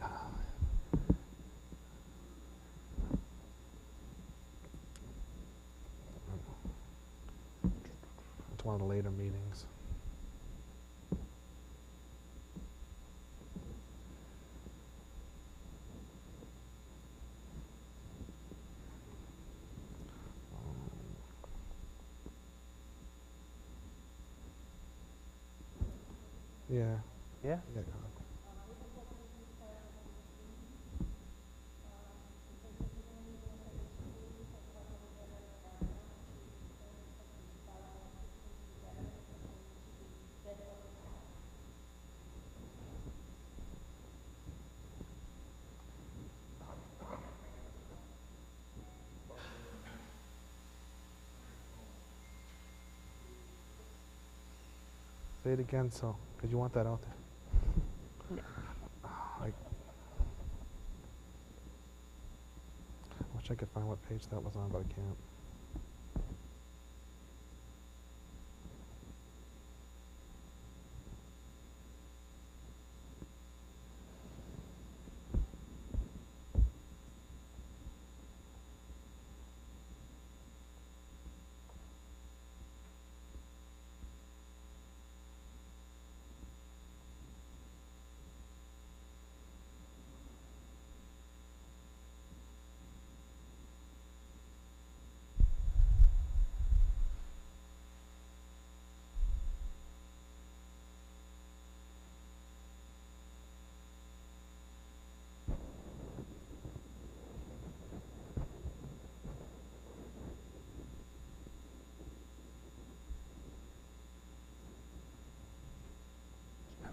It's one of the later meetings. Yeah. Yeah? Yeah. Say it again, so, because you want that out there. I wish I could find what page that was on, but I can't.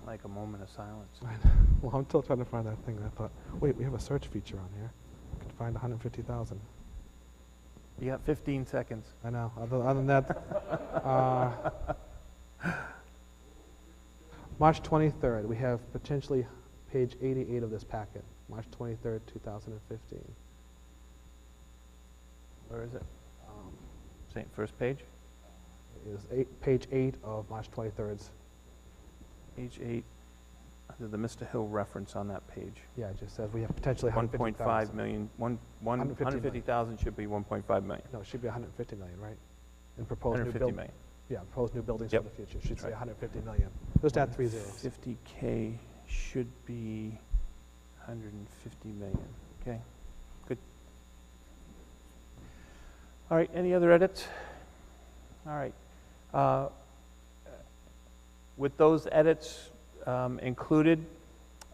Like a moment of silence. Well, I'm still trying to find that thing. I thought, wait, we have a search feature on here. I could find 150,000. You got 15 seconds. I know. Other than that, March 23rd, we have potentially page 88 of this packet. March 23rd, 2015. Where is it? Same first page? Is page 8 of March 23rd's. Page 8, under the Mr. Hill reference on that page. Yeah, it just says we have potentially 1.5 150,000. million, 150 million. 150,000 should be 1.5 million. No, it should be 150 million, right? And proposed new 150 building. million. Yeah, proposed new buildings Yep. for the future. Should That's say right. 150 million. Just add 3 zeros. 50K should be 150 million. Okay, good. All right, any other edits? All right. With those edits included,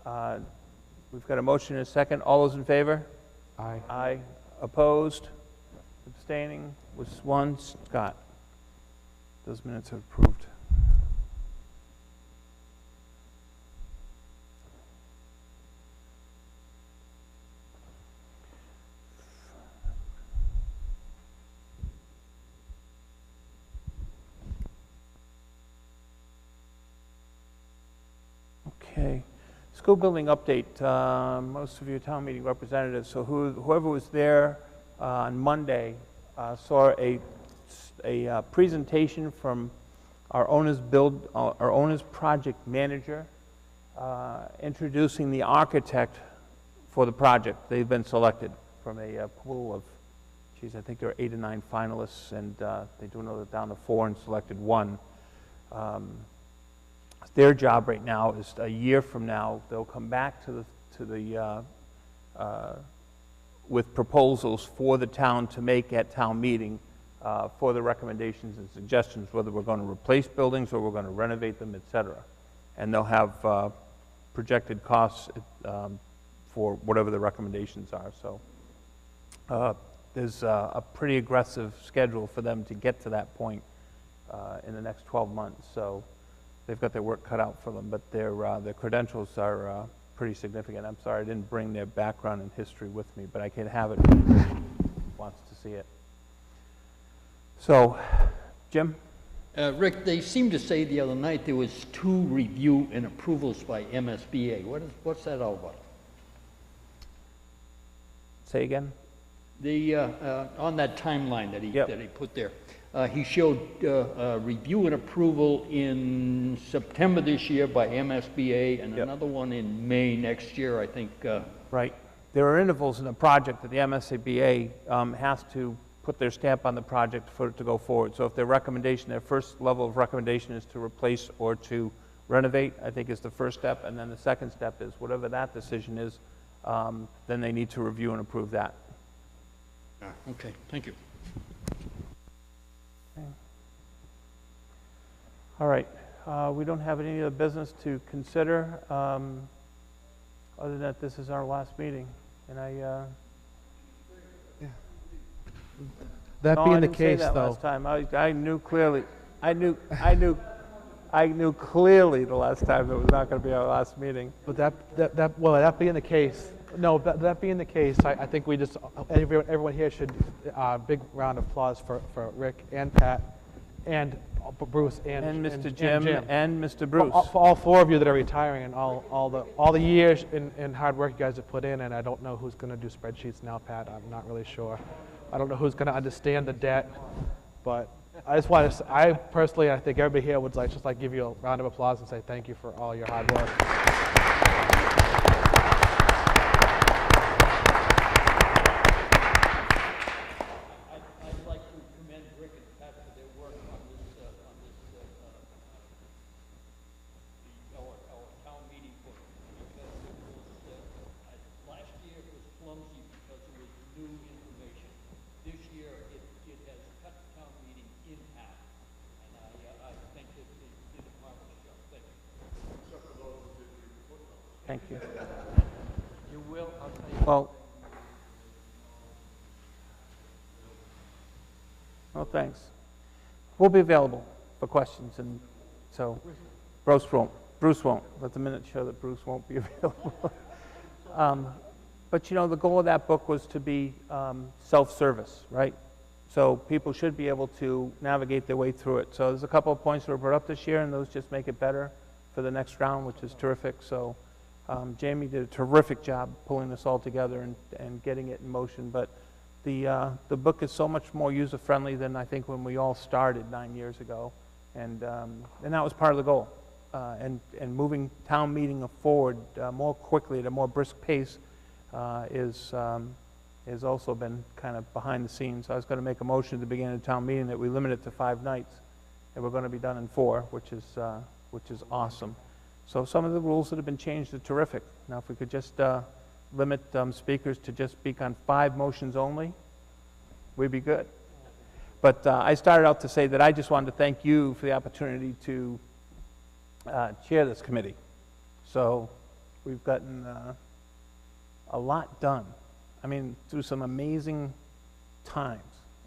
we've got a motion and a second. All those in favor? Aye. Aye. Opposed? Abstaining? Was one? Scott? Those minutes are approved. Okay. School building update. Most of your town meeting representatives, so whoever was there on Monday saw a presentation from our owner's project manager introducing the architect for the project. They've been selected from a pool of, geez, I think there are 8 or 9 finalists, and they do know down to 4 and selected 1. Their job right now is a year from now, they'll come back to the with proposals for the town to make at town meeting for the recommendations and suggestions, whether we're going to replace buildings or we're going to renovate them, et cetera. And they'll have projected costs for whatever the recommendations are. So there's a pretty aggressive schedule for them to get to that point in the next 12 months. So they've got their work cut out for them, but their credentials are pretty significant. I'm sorry I didn't bring their background and history with me, but I can have it if anybody wants to see it. So, Jim? Rick, they seemed to say the other night there was 2 review and approvals by MSBA. What's that all about? Say again? The, on that timeline that he, Yep. that he put there, he showed review and approval in September this year by MSBA and Yep. another one in May next year, I think. Right. There are intervals in the project that the MSBA has to put their stamp on the project for it to go forward. So if their recommendation, their first level of recommendation is to replace or to renovate, I think is the first step, and then the second step is whatever that decision is, then they need to review and approve that. Okay, thank you. All right, we don't have any other business to consider, other than that this is our last meeting, and I, That no, being I the didn't say case, that though, last time. I knew clearly, I knew clearly the last time it was not going to be our last meeting. but that being the case, no, that being the case, I think we just, everyone here should, big round of applause for Rick and Pat and Bruce And Mr. Jim and Mr. Bruce. For all 4 of you that are retiring and all the years and hard work you guys have put in, and I don't know who's going to do spreadsheets now, Pat, I'm not really sure. I don't know who's going to understand the debt, but I just want to, I personally, I think everybody here would just like give you a round of applause and say thank you for all your hard work. I'd like to commend Rick and Pat for their work on this, our town meeting book, because it was, last year it was clumsy because it was new information. This year, it has cut the town meeting in half, and I think that they did a marvelous job. Thank you. Thank you. You will, I'll tell you. Well, thanks. We'll be available for questions, and so Bruce won't. Let the minutes show that Bruce won't be available. But you know, the goal of that book was to be self-service, right? So people should be able to navigate their way through it. So there's a couple of points that were brought up this year, and those just make it better for the next round, which is terrific. So Jamie did a terrific job pulling this all together and getting it in motion. But the book is so much more user-friendly than I think when we all started 9 years ago, and that was part of the goal. And moving town meeting forward more quickly at a more brisk pace has also been kind of behind the scenes. I was going to make a motion at the beginning of the town meeting that we limit it to 5 nights, and we're going to be done in 4, which is awesome. So some of the rules that have been changed are terrific. Now, if we could just limit speakers to just speak on 5 motions only, we'd be good. But I started out to say that I just wanted to thank you for the opportunity to chair this committee. So we've gotten a lot done. I mean, through some amazing times,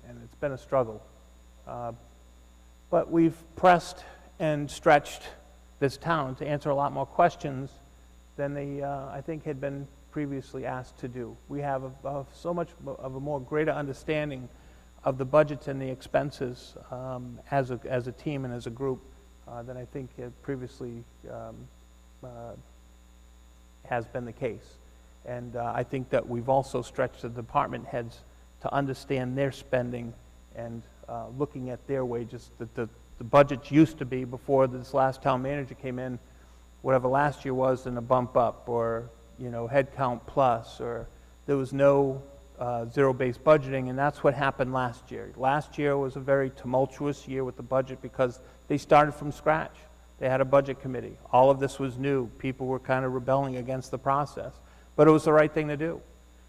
and it's been a struggle. But we've pressed and stretched this town to answer a lot more questions than they, I think, had been previously asked to do. We have so much of a more greater understanding of the budgets and the expenses as a team and as a group than I think previously has been the case. And I think that we've also stretched the department heads to understand their spending and looking at their wages. The budgets used to be, before this last town manager came in, whatever last year was and a bump up, or, head count plus, or there was no zero-based budgeting, and that's what happened last year. Last year was a very tumultuous year with the budget because they started from scratch. They had a budget committee. All of this was new. People were kind of rebelling against the process, but it was the right thing to do.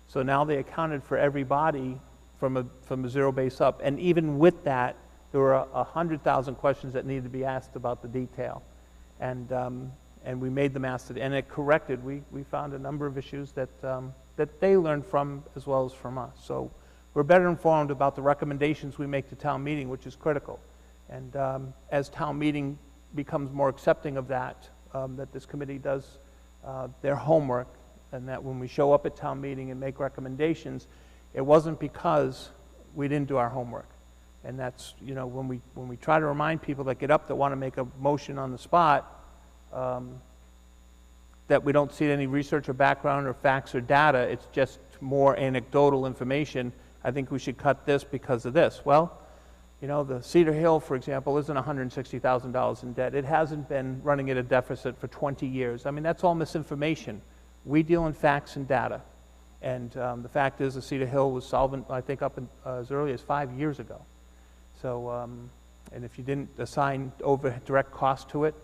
So now they accounted for everybody from a zero base up, and even with that, there were 100,000 questions that needed to be asked about the detail, and we made them ask it, and it corrected. We found a number of issues that they learned from as well as from us. So we're better informed about the recommendations we make to town meeting, which is critical. And as town meeting becomes more accepting of that, that this committee does their homework, and that when we show up at town meeting and make recommendations, it wasn't because we didn't do our homework. And that's, when we try to remind people that get up that want to make a motion on the spot, that we don't see any research or background or facts or data, it's just more anecdotal information. I think we should cut this because of this. Well, the Cedar Hill, for example, isn't $160,000 in debt. It hasn't been running at a deficit for 20 years. I mean, that's all misinformation. We deal in facts and data. And the fact is, the Cedar Hill was solvent, I think, as early as 5 years ago. So, and if you didn't assign direct cost to it,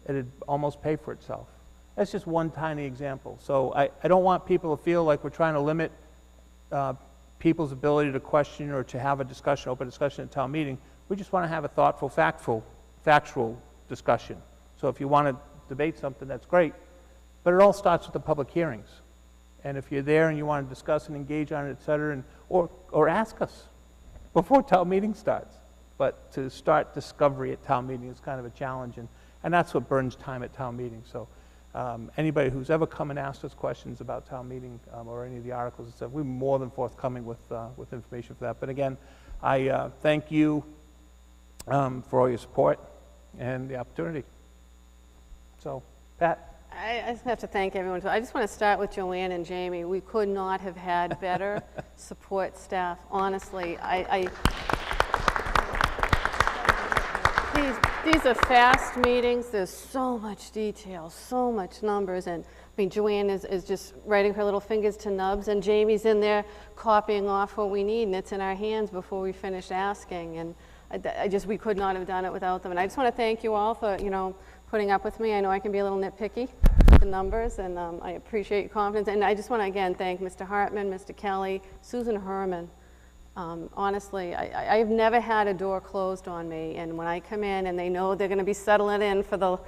it'd almost pay for itself. That's just one tiny example. So I don't want people to feel like we're trying to limit people's ability to question or to have a discussion, open discussion at town meeting. We just want to have a thoughtful, factual discussion. So if you want to debate something, that's great. But it all starts with the public hearings. And if you're there and you want to discuss and engage on it, et cetera, or ask us before town meeting starts. But to start discovery at town meeting is kind of a challenge, and that's what burns time at town meeting. So anybody who's ever come and asked us questions about town meeting or any of the articles and stuff, we're more than forthcoming with information for that. But again, I thank you for all your support and the opportunity. So, Pat? I just have to thank everyone. I just want to start with Joanne and Jamie. We could not have had better support staff, honestly. These are fast meetings. There's so much detail, so much numbers, and Joanne is just writing her little fingers to nubs, and Jamie's in there copying off what we need, and it's in our hands before we finish asking. And we could not have done it without them. And I just want to thank you all for putting up with me. I know I can be a little nitpicky with the numbers, and I appreciate your confidence. And I just want to again thank Mr. Hartman, Mr. Kelly, Susan Herman. Honestly, I've never had a door closed on me, and when I come in and they know they're going to be settling in for the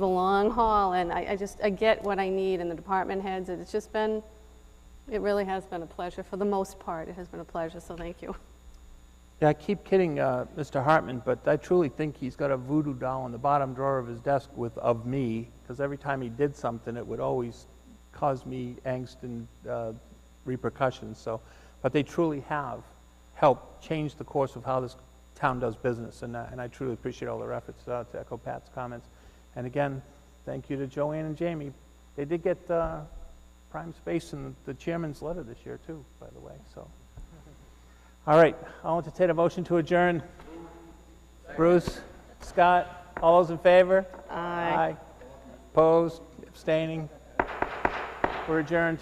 long haul, and I get what I need, and the department heads, it really has been a pleasure. For the most part, it has been a pleasure, so thank you. Yeah, I keep kidding Mr. Hartman, but I truly think he's got a voodoo doll in the bottom drawer of his desk of me, because every time he did something, it would always cause me angst and repercussions. So, but they truly have helped change the course of how this town does business, and I truly appreciate all their efforts, to echo Pat's comments. And again, thank you to Joanne and Jamie. They did get prime space in the chairman's letter this year too, by the way. So, all right, I'll entertain a motion to adjourn. Bruce, Scott, all those in favor? Aye. Opposed, abstaining? We're adjourned.